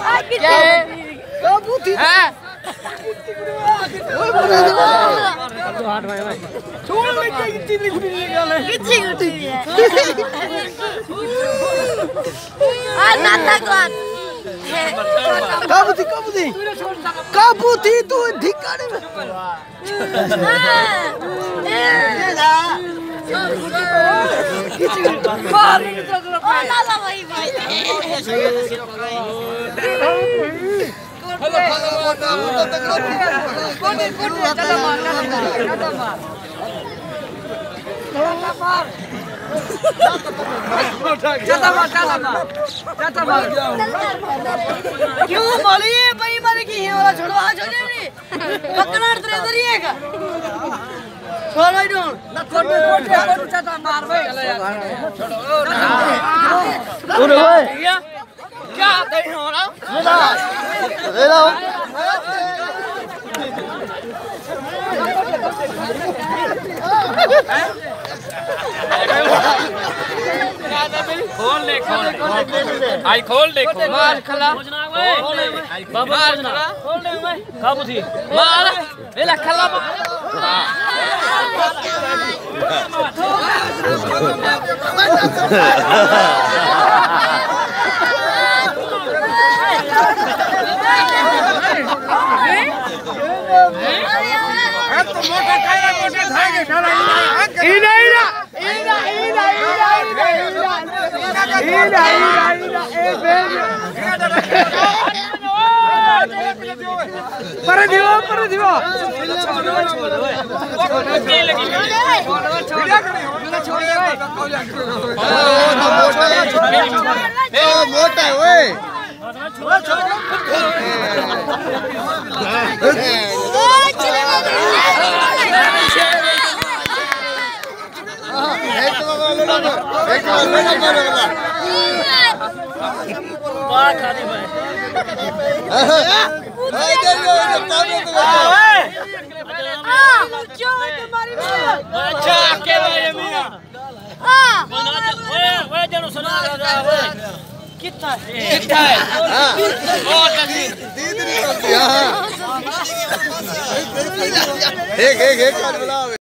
क्या है? कबूती हैं? हाथ भाई भाई छोड़ ले के कितनी गुटी निकाले कितनी गुटी है आ नाता कौन कबूती कबूती कबूती तू ढिकाने में नाला भाई भाई क्यों बोली भाई मारे की ये वाला छोड़वा छोड़े नहीं पकड़ा तेरे इधर ही है का छोड़ो इधर ना कोटे कोटे चाचा मार भाई छोड़ो ओए क्या नहीं हो रहा? ले लो खोल ले आई खोल दे मार खला बाबू मार खला खोल ले भाई काबू थी मार ए ला खला मोटा खाएगा पर दिवो मोटा है ओए कितना है बहुत एक